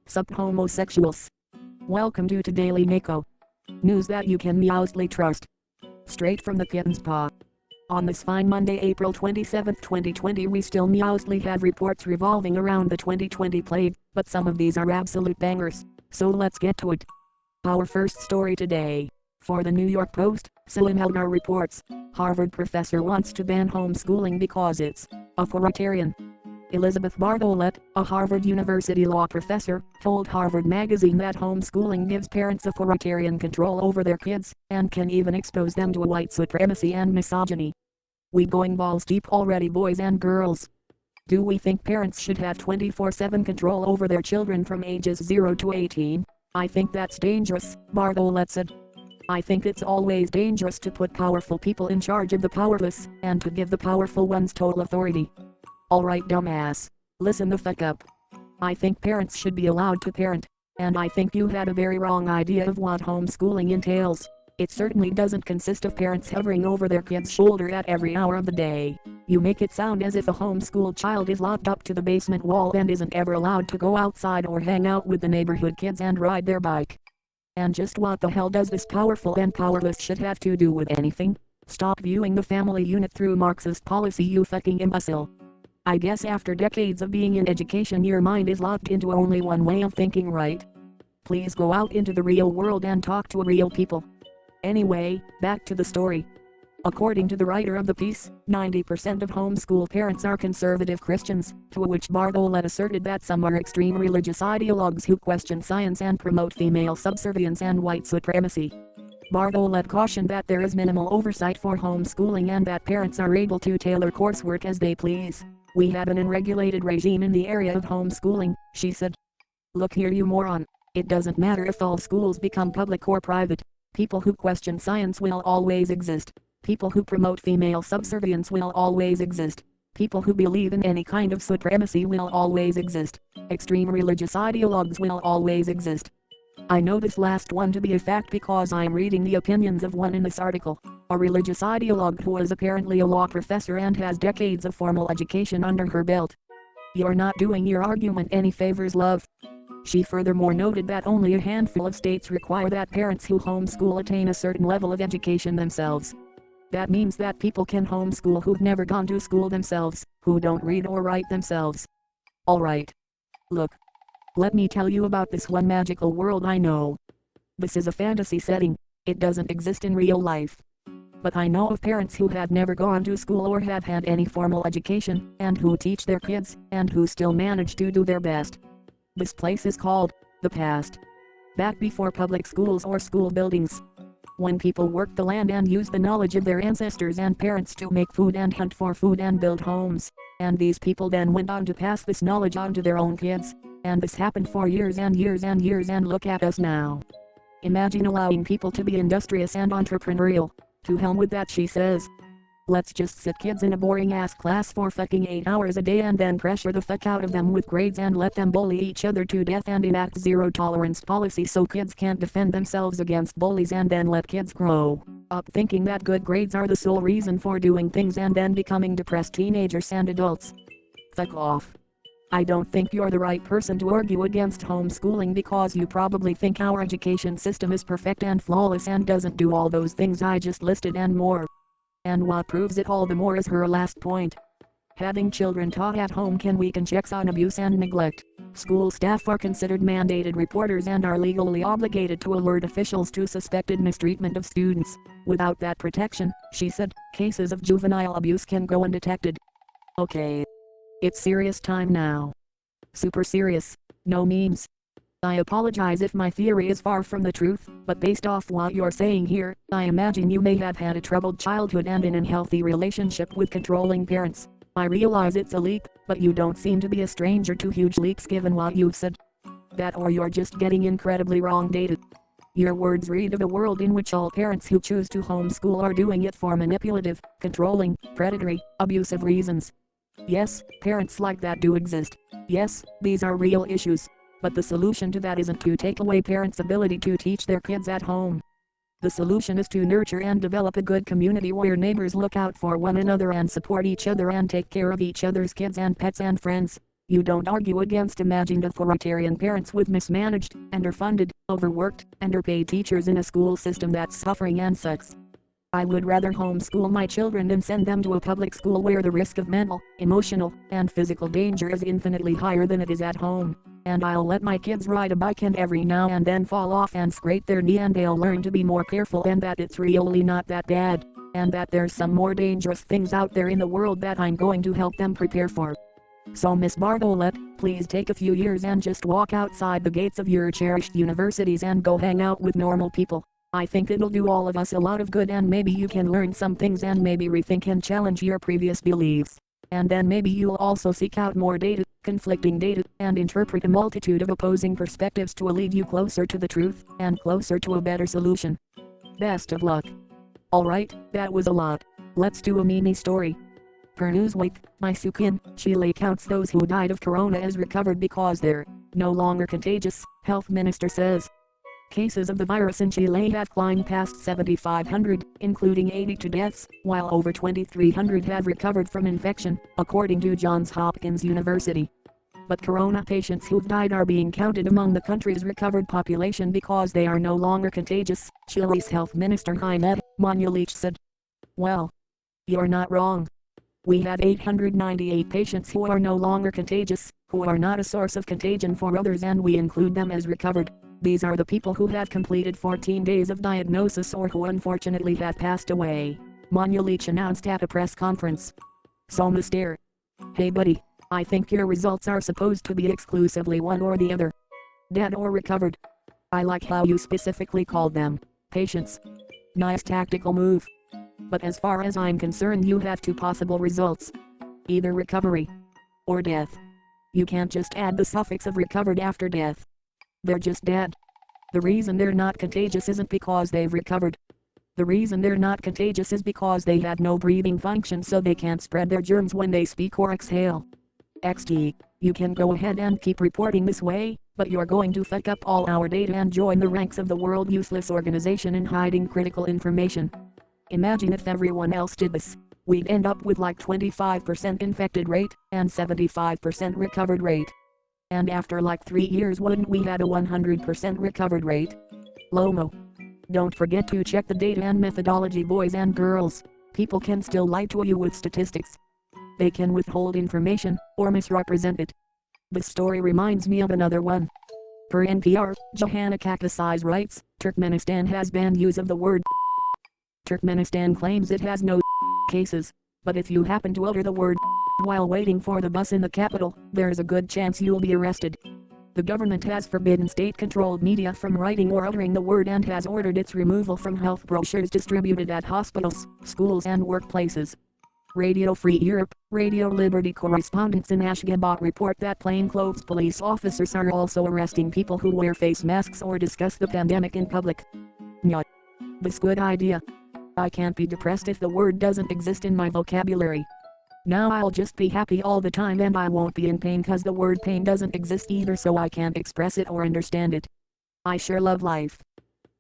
Sup homosexuals. Welcome to Teh Daily Neko. News that you can meowsly trust. Straight from the kitten's paw. On this fine Monday, April 27, 2020, we still meowsly have reports revolving around the 2020 plague, but some of these are absolute bangers, so let's get to it. Our first story today. For the New York Post, Salim Elgar reports, Harvard professor wants to ban homeschooling because it's authoritarian. Elizabeth Bartholet, a Harvard University law professor, told Harvard Magazine that homeschooling gives parents authoritarian control over their kids, and can even expose them to white supremacy and misogyny. We going balls deep already, boys and girls. Do we think parents should have 24/7 control over their children from ages 0 to 18? I think that's dangerous, Bartholet said. I think it's always dangerous to put powerful people in charge of the powerless, and to give the powerful ones total authority. Alright dumbass, listen the fuck up. I think parents should be allowed to parent, and I think you had a very wrong idea of what homeschooling entails. It certainly doesn't consist of parents hovering over their kid's shoulder at every hour of the day. You make it sound as if a homeschooled child is locked up to the basement wall and isn't ever allowed to go outside or hang out with the neighborhood kids and ride their bike. And just what the hell does this powerful and powerless shit have to do with anything? Stop viewing the family unit through Marxist policy, you fucking imbecile. I guess after decades of being in education your mind is locked into only one way of thinking, right? Please go out into the real world and talk to real people. Anyway, back to the story. According to the writer of the piece, 90% of homeschool parents are conservative Christians, to which Bartholet asserted that some are extreme religious ideologues who question science and promote female subservience and white supremacy. Bartholet cautioned that there is minimal oversight for homeschooling and that parents are able to tailor coursework as they please. We have an unregulated regime in the area of homeschooling, she said. Look here, you moron. It doesn't matter if all schools become public or private. People who question science will always exist. People who promote female subservience will always exist. People who believe in any kind of supremacy will always exist. Extreme religious ideologues will always exist. I know this last one to be a fact because I'm reading the opinions of one in this article, a religious ideologue who is apparently a law professor and has decades of formal education under her belt. You're not doing your argument any favors, love. She furthermore noted that only a handful of states require that parents who homeschool attain a certain level of education themselves. That means that people can homeschool who've never gone to school themselves, who don't read or write themselves. Alright. Look. Let me tell you about this one magical world I know. This is a fantasy setting, it doesn't exist in real life. But I know of parents who have never gone to school or have had any formal education, and who teach their kids, and who still manage to do their best. This place is called the past. Back before public schools or school buildings. When people worked the land and used the knowledge of their ancestors and parents to make food and hunt for food and build homes. And these people then went on to pass this knowledge on to their own kids. And this happened for years and years and years, and look at us now. Imagine allowing people to be industrious and entrepreneurial. To hell with that, she says. Let's just sit kids in a boring ass class for fucking 8 hours a day and then pressure the fuck out of them with grades and let them bully each other to death and enact zero tolerance policy so kids can't defend themselves against bullies, and then let kids grow up thinking that good grades are the sole reason for doing things and then becoming depressed teenagers and adults. Fuck off. I don't think you're the right person to argue against homeschooling because you probably think our education system is perfect and flawless and doesn't do all those things I just listed and more. And what proves it all the more is her last point. Having children taught at home can weaken checks on abuse and neglect. School staff are considered mandated reporters and are legally obligated to alert officials to suspected mistreatment of students. Without that protection, she said, cases of juvenile abuse can go undetected. Okay. It's serious time now. Super serious. No memes. I apologize if my theory is far from the truth, but based off what you're saying here, I imagine you may have had a troubled childhood and an unhealthy relationship with controlling parents. I realize it's a leap, but you don't seem to be a stranger to huge leaps given what you've said. That or you're just getting incredibly wrong dated. Your words read of a world in which all parents who choose to homeschool are doing it for manipulative, controlling, predatory, abusive reasons. Yes, parents like that do exist. Yes, these are real issues. But the solution to that isn't to take away parents' ability to teach their kids at home. The solution is to nurture and develop a good community where neighbors look out for one another and support each other and take care of each other's kids and pets and friends. You don't argue against imagined authoritarian parents with mismanaged, underfunded, overworked, underpaid teachers in a school system that's suffering and sucks. I would rather homeschool my children than send them to a public school where the risk of mental, emotional, and physical danger is infinitely higher than it is at home. And I'll let my kids ride a bike and every now and then fall off and scrape their knee, and they'll learn to be more careful and that it's really not that bad. And that there's some more dangerous things out there in the world that I'm going to help them prepare for. So Miss Bartholett, please take a few years and just walk outside the gates of your cherished universities and go hang out with normal people. I think it'll do all of us a lot of good, and maybe you can learn some things and maybe rethink and challenge your previous beliefs. And then maybe you'll also seek out more data, conflicting data, and interpret a multitude of opposing perspectives to lead you closer to the truth, and closer to a better solution. Best of luck. Alright, that was a lot. Let's do a mini story. Per Newsweek, my Sukin, Chile counts those who died of corona as recovered because they're no longer contagious, health minister says. Cases of the virus in Chile have climbed past 7,500, including 82 deaths, while over 2,300 have recovered from infection, according to Johns Hopkins University. But corona patients who've died are being counted among the country's recovered population because they are no longer contagious, Chile's health minister Jaime Manuelich said. Well, you're not wrong. We have 898 patients who are no longer contagious, who are not a source of contagion for others, and we include them as recovered. These are the people who have completed 14 days of diagnosis or who unfortunately have passed away, Manuelich announced at a press conference. So Mr. Hey buddy, I think your results are supposed to be exclusively one or the other. Dead or recovered. I like how you specifically called them patients. Nice tactical move. But as far as I'm concerned, you have two possible results. Either recovery or death. You can't just add the suffix of recovered after death. They're just dead. The reason they're not contagious isn't because they've recovered. The reason they're not contagious is because they had no breathing function, so they can't spread their germs when they speak or exhale. XD, you can go ahead and keep reporting this way, but you're going to fuck up all our data and join the ranks of the world useless organization in hiding critical information. Imagine if everyone else did this. We'd end up with like 25% infected rate and 75% recovered rate. And after like 3 years, wouldn't we have a 100% recovered rate? Lomo. Don't forget to check the data and methodology, boys and girls. People can still lie to you with statistics. They can withhold information or misrepresent it. This story reminds me of another one. Per NPR, Johanna Kakasai writes, Turkmenistan has banned use of the word. Turkmenistan claims it has no cases, but if you happen to utter the word while waiting for the bus in the capital, there's a good chance you'll be arrested. The government has forbidden state-controlled media from writing or uttering the word and has ordered its removal from health brochures distributed at hospitals, schools and workplaces. Radio Free Europe, Radio Liberty correspondents in Ashgabat report that plainclothes police officers are also arresting people who wear face masks or discuss the pandemic in public. Nyah. This good idea. I can't be depressed if the word doesn't exist in my vocabulary. Now I'll just be happy all the time and I won't be in pain cause the word pain doesn't exist either, so I can't express it or understand it. I sure love life.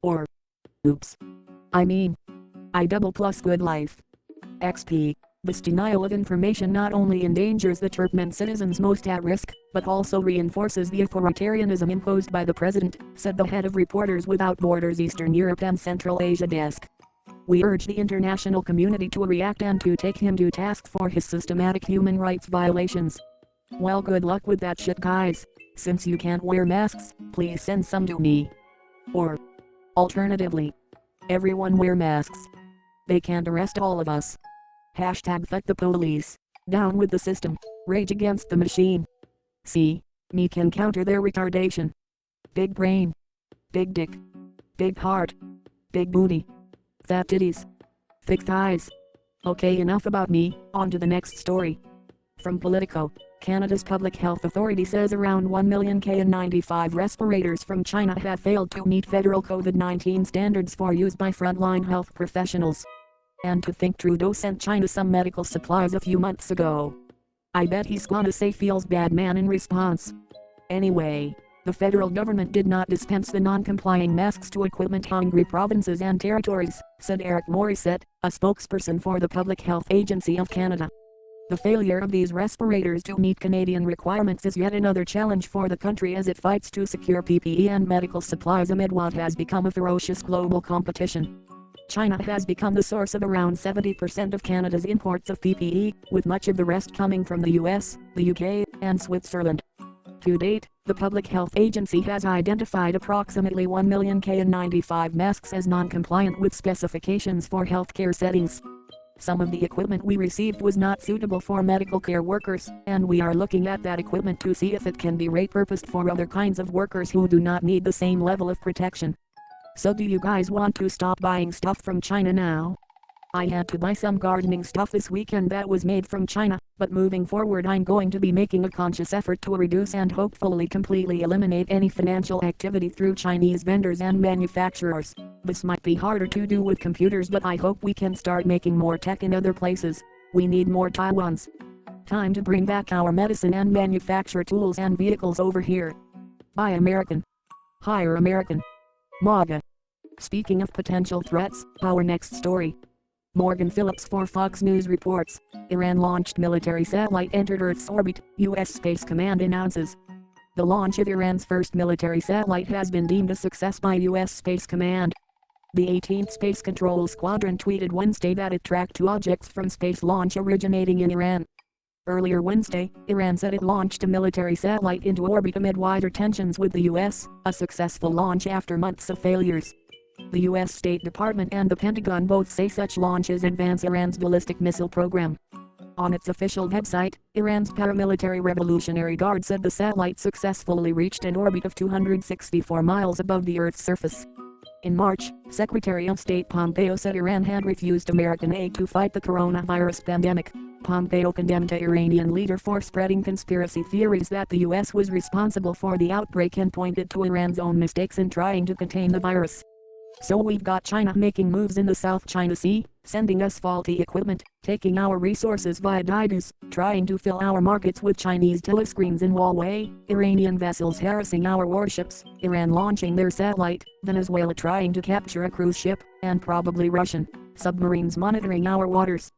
Or, oops. I mean, I double plus good life. XP. This denial of information not only endangers the Turkmen citizens most at risk, but also reinforces the authoritarianism imposed by the president, said the head of Reporters Without Borders Eastern Europe and Central Asia desk. We urge the international community to react and to take him to task for his systematic human rights violations. Well, good luck with that shit, guys. Since you can't wear masks, please send some to me. Or, alternatively, everyone wear masks. They can't arrest all of us. Hashtag fuck the police. Down with the system. Rage against the machine. See, me can counter their retardation. Big brain. Big dick. Big heart. Big booty. Fat titties. Thick thighs. Okay, enough about me, on to the next story. From Politico, Canada's Public Health Authority says around 1 million KN95 respirators from China have failed to meet federal COVID-19 standards for use by frontline health professionals. And to think Trudeau sent China some medical supplies a few months ago. I bet he's gonna say feels bad man in response. Anyway, the federal government did not dispense the non-complying masks to equipment-hungry provinces and territories, said Eric Morissette, a spokesperson for the Public Health Agency of Canada. The failure of these respirators to meet Canadian requirements is yet another challenge for the country as it fights to secure PPE and medical supplies amid what has become a ferocious global competition. China has become the source of around 70% of Canada's imports of PPE, with much of the rest coming from the US, the UK, and Switzerland. To date, the Public Health Agency has identified approximately 1 million KN95 masks as non-compliant with specifications for healthcare settings. Some of the equipment we received was not suitable for medical care workers, and we are looking at that equipment to see if it can be repurposed for other kinds of workers who do not need the same level of protection. So do you guys want to stop buying stuff from China now? I had to buy some gardening stuff this weekend that was made from China, but moving forward I'm going to be making a conscious effort to reduce and hopefully completely eliminate any financial activity through Chinese vendors and manufacturers. This might be harder to do with computers, but I hope we can start making more tech in other places. We need more Taiwans. Time to bring back our medicine and manufacture tools and vehicles over here. Buy American. Hire American. MAGA. Speaking of potential threats, our next story. Morgan Phillips for Fox News reports, Iran launched military satellite entered Earth's orbit, U.S. Space Command announces. The launch of Iran's first military satellite has been deemed a success by U.S. Space Command. The 18th Space Control Squadron tweeted Wednesday that it tracked 2 objects from space launch originating in Iran. Earlier Wednesday, Iran said it launched a military satellite into orbit amid wider tensions with the U.S., a successful launch after months of failures. The U.S. State Department and the Pentagon both say such launches advance Iran's ballistic missile program. On its official website, Iran's paramilitary Revolutionary Guard said the satellite successfully reached an orbit of 264 miles above the Earth's surface. In March, Secretary of State Pompeo said Iran had refused American aid to fight the coronavirus pandemic. Pompeo condemned the Iranian leader for spreading conspiracy theories that the U.S. was responsible for the outbreak and pointed to Iran's own mistakes in trying to contain the virus. So we've got China making moves in the South China Sea, sending us faulty equipment, taking our resources via Totes, trying to fill our markets with Chinese telescreens in Huawei, Iranian vessels harassing our warships, Iran launching their satellite, Venezuela trying to capture a cruise ship, and probably Russian submarines monitoring our waters.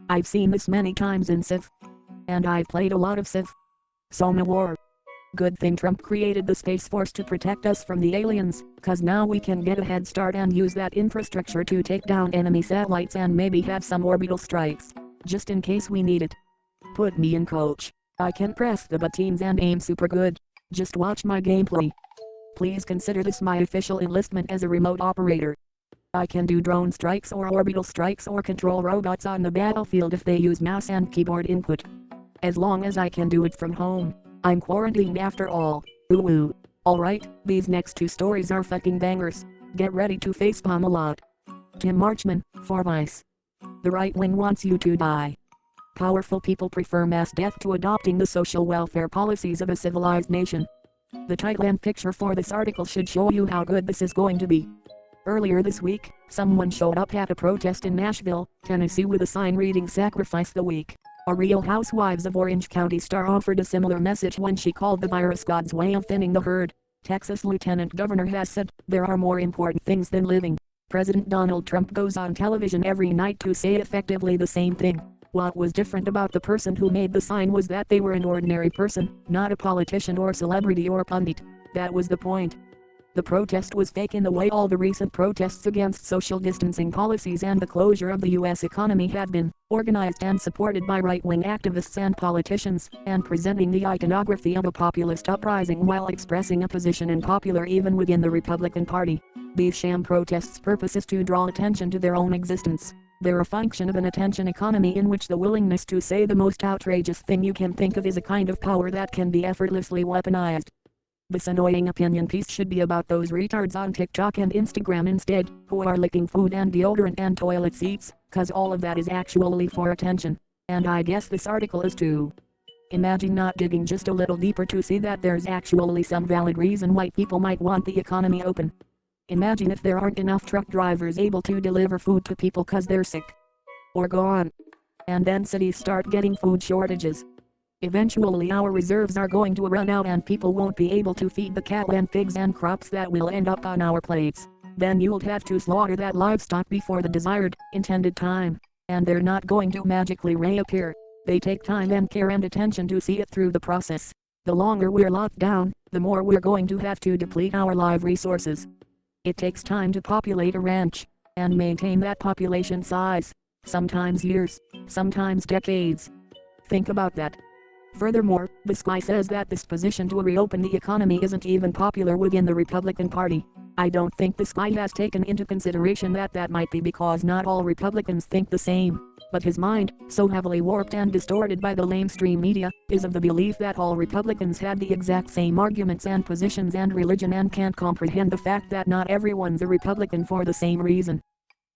I've seen this many times in Civ. And I've played a lot of Civ. So no war. Good thing Trump created the Space Force to protect us from the aliens, cause now we can get a head start and use that infrastructure to take down enemy satellites and maybe have some orbital strikes, just in case we need it. Put me in, coach. I can press the buttons and aim super good. Just watch my gameplay. Please consider this my official enlistment as a remote operator. I can do drone strikes or orbital strikes or control robots on the battlefield if they use mouse and keyboard input. As long as I can do it from home. I'm quarantined after all. Ooh. Alright, these next 2 stories are fucking bangers. Get ready to facepalm a lot. Tim Marchman, for Vice. The right wing wants you to die. Powerful people prefer mass death to adopting the social welfare policies of a civilized nation. The title and picture for this article should show you how good this is going to be. Earlier this week, someone showed up at a protest in Nashville, Tennessee with a sign reading "Sacrifice the Weak." A Real Housewives of Orange County star offered a similar message when she called the virus God's way of thinning the herd. Texas Lieutenant Governor has said, "There are more important things than living." President Donald Trump goes on television every night to say effectively the same thing. What was different about the person who made the sign was that they were an ordinary person, not a politician or celebrity or pundit. That was the point. The protest was fake in the way all the recent protests against social distancing policies and the closure of the U.S. economy had been, organized and supported by right-wing activists and politicians, and presenting the iconography of a populist uprising while expressing a position unpopular even within the Republican Party. These sham protests' purpose is to draw attention to their own existence. They're a function of an attention economy in which the willingness to say the most outrageous thing you can think of is a kind of power that can be effortlessly weaponized. This annoying opinion piece should be about those retards on TikTok and Instagram instead, who are licking food and deodorant and toilet seats, cause all of that is actually for attention. And I guess this article is too. Imagine not digging just a little deeper to see that there's actually some valid reason why people might want the economy open. Imagine if there aren't enough truck drivers able to deliver food to people cause they're sick. Or gone. And then cities start getting food shortages. Eventually our reserves are going to run out and people won't be able to feed the cattle and pigs and crops that will end up on our plates. Then you'll have to slaughter that livestock before the desired, intended time. And they're not going to magically reappear. They take time and care and attention to see it through the process. The longer we're locked down, the more we're going to have to deplete our live resources. It takes time to populate a ranch, and maintain that population size. Sometimes years, sometimes decades. Think about that. Furthermore, this guy says that this position to reopen the economy isn't even popular within the Republican Party. I don't think this guy has taken into consideration that might be because not all Republicans think the same. But his mind, so heavily warped and distorted by the lamestream media, is of the belief that all Republicans had the exact same arguments and positions and religion and can't comprehend the fact that not everyone's a Republican for the same reason.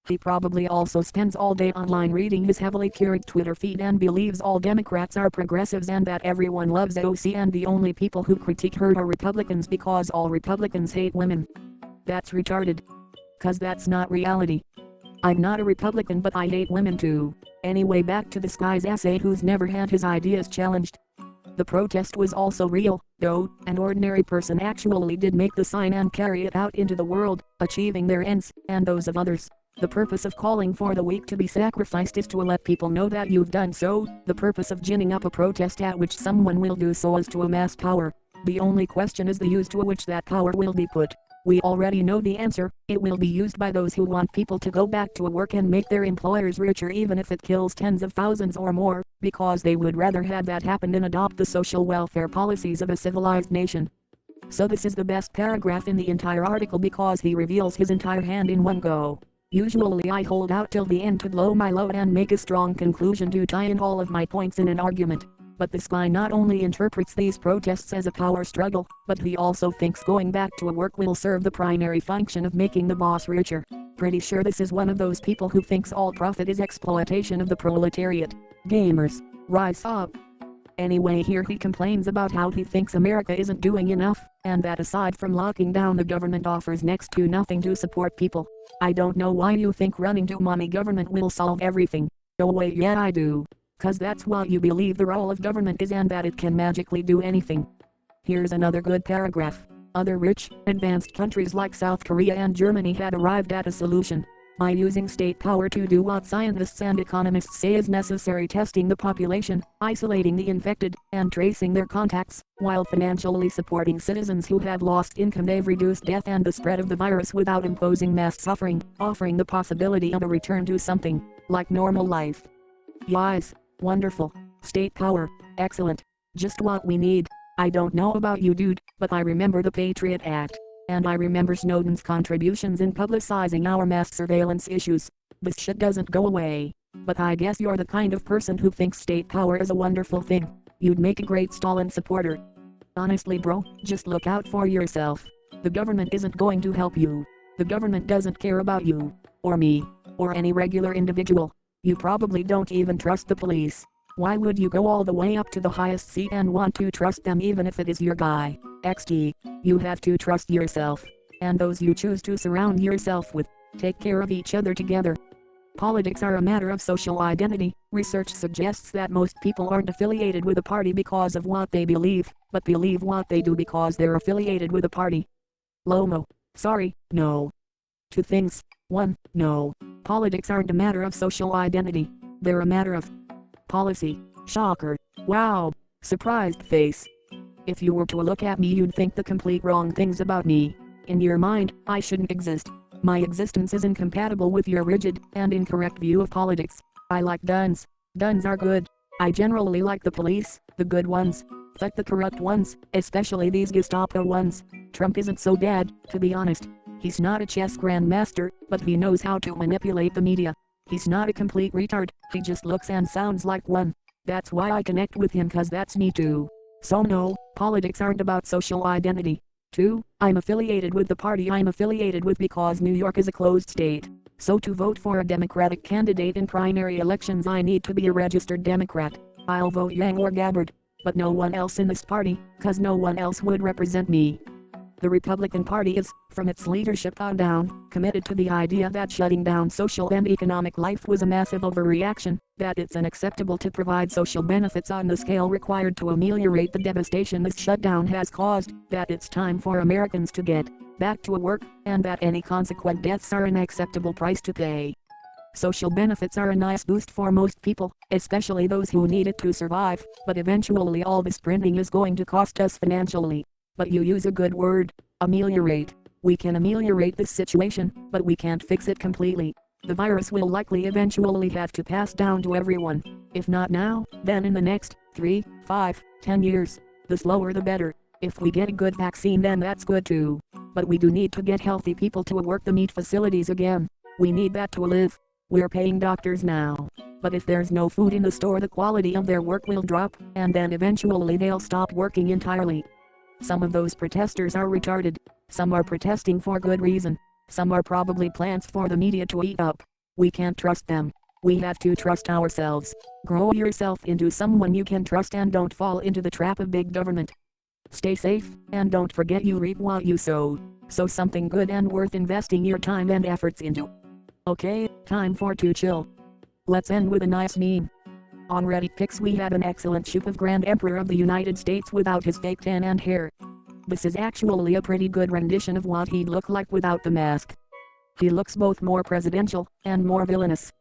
He probably also spends all day online reading his heavily curated Twitter feed and believes all Democrats are progressives and that everyone loves AOC and the only people who critique her are Republicans because all Republicans hate women. That's retarded. 'Cause that's not reality. I'm not a Republican but I hate women too. Anyway, back to this guy's essay who's never had his ideas challenged. The protest was also real, though an ordinary person actually did make the sign and carry it out into the world, achieving their ends, and those of others. The purpose of calling for the weak to be sacrificed is to let people know that you've done so. The purpose of ginning up a protest at which someone will do so is to amass power. The only question is the use to which that power will be put. We already know the answer. It will be used by those who want people to go back to work and make their employers richer even if it kills tens of thousands or more, because they would rather have that happen than adopt the social welfare policies of a civilized nation. So this is the best paragraph in the entire article because he reveals his entire hand in one go. Usually I hold out till the end to blow my load and make a strong conclusion to tie in all of my points in an argument. But this guy not only interprets these protests as a power struggle, but he also thinks going back to work will serve the primary function of making the boss richer. Pretty sure this is one of those people who thinks all profit is exploitation of the proletariat. Gamers, rise up. Anyway, here he complains about how he thinks America isn't doing enough, and that aside from locking down the government offers next to nothing to support people. I don't know why you think running to mommy government will solve everything. Oh wait, yeah I do. 'Cause that's what you believe the role of government is and that it can magically do anything. Here's another good paragraph. Other rich, advanced countries like South Korea and Germany had arrived at a solution. By using state power to do what scientists and economists say is necessary, testing the population, isolating the infected, and tracing their contacts, while financially supporting citizens who have lost income. They've reduced death and the spread of the virus without imposing mass suffering, offering the possibility of a return to something like normal life. Yes, wonderful. State power, excellent. Just what we need. I don't know about you dude, but I remember the Patriot Act. And I remember Snowden's contributions in publicizing our mass surveillance issues. This shit doesn't go away. But I guess you're the kind of person who thinks state power is a wonderful thing. You'd make a great Stalin supporter. Honestly bro, just look out for yourself. The government isn't going to help you. The government doesn't care about you, or me, or any regular individual. You probably don't even trust the police. Why would you go all the way up to the highest seat and want to trust them even if it is your guy? XD. You have to trust yourself. And those you choose to surround yourself with. Take care of each other together. Politics are a matter of social identity. Research suggests that most people aren't affiliated with a party because of what they believe, but believe what they do because they're affiliated with a party. Lomo. Sorry, no. Two things. 1. No. Politics aren't a matter of social identity. They're a matter of policy. Shocker. Wow. Surprised face. If you were to look at me you'd think the complete wrong things about me. In your mind, I shouldn't exist. My existence is incompatible with your rigid and incorrect view of politics. I like guns. Guns are good. I generally like the police, the good ones. Fuck the corrupt ones, especially these Gestapo ones. Trump isn't so bad, to be honest. He's not a chess grandmaster, but he knows how to manipulate the media. He's not a complete retard, he just looks and sounds like one. That's why I connect with him, 'cause that's me too. So no, politics aren't about social identity. 2. I'm affiliated with the party I'm affiliated with because New York is a closed state. So to vote for a Democratic candidate in primary elections I need to be a registered Democrat. I'll vote Yang or Gabbard. But no one else in this party, 'cause no one else would represent me. The Republican Party is, from its leadership on down, committed to the idea that shutting down social and economic life was a massive overreaction, that it's unacceptable to provide social benefits on the scale required to ameliorate the devastation this shutdown has caused, that it's time for Americans to get back to work, and that any consequent deaths are an acceptable price to pay. Social benefits are a nice boost for most people, especially those who need it to survive, but eventually all this printing is going to cost us financially. But you use a good word, ameliorate. We can ameliorate this situation, but we can't fix it completely. The virus will likely eventually have to pass down to everyone. If not now, then in the next 3, 5, 10 years. The slower the better. If we get a good vaccine, then that's good too. But we do need to get healthy people to work the meat facilities again. We need that to live. We're paying doctors now. But if there's no food in the store, the quality of their work will drop, and then eventually they'll stop working entirely. Some of those protesters are retarded. Some are protesting for good reason. Some are probably plants for the media to eat up. We can't trust them. We have to trust ourselves. Grow yourself into someone you can trust and don't fall into the trap of big government. Stay safe, and don't forget you reap what you sow. Sow something good and worth investing your time and efforts into. Okay, time for to chill. Let's end with a nice meme. On Reddit pics we have an excellent shoot of Grand Emperor of the United States without his fake tan and hair. This is actually a pretty good rendition of what he'd look like without the mask. He looks both more presidential and more villainous.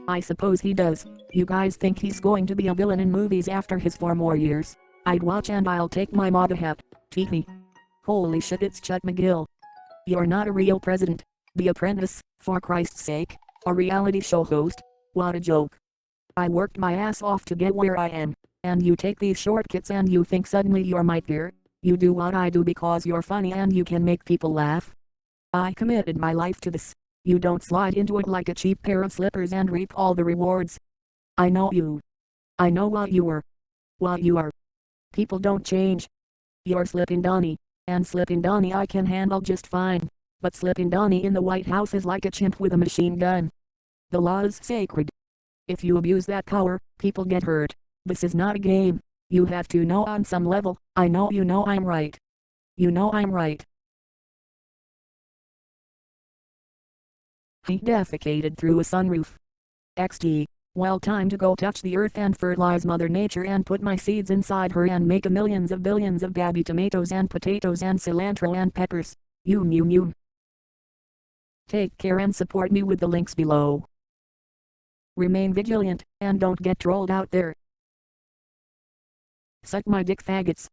I suppose he does. You guys think he's going to be a villain in movies after his 4 more years? I'd watch and I'll take my MAGA hat. Teehee. Holy shit, it's Chuck McGill. You're not a real president. The Apprentice, for Christ's sake. A reality show host. What a joke. I worked my ass off to get where I am. And you take these shortcuts and you think suddenly you're my peer? You do what I do because you're funny and you can make people laugh? I committed my life to this. You don't slide into it like a cheap pair of slippers and reap all the rewards. I know you. I know what you were. What you are. People don't change. You're Slippin' Donnie, and Slippin' Donnie I can handle just fine. But Slippin' Donnie in the White House is like a chimp with a machine gun. The law is sacred. If you abuse that power, people get hurt. This is not a game. You have to know on some level. I know you know I'm right. You know I'm right. He defecated through a sunroof. XD. Well, time to go touch the earth and fertilize Mother Nature and put my seeds inside her and make a millions of billions of baby tomatoes and potatoes and cilantro and peppers. Yum. Take care and support me with the links below. Remain vigilant, and don't get trolled out there. Suck my dick, faggots.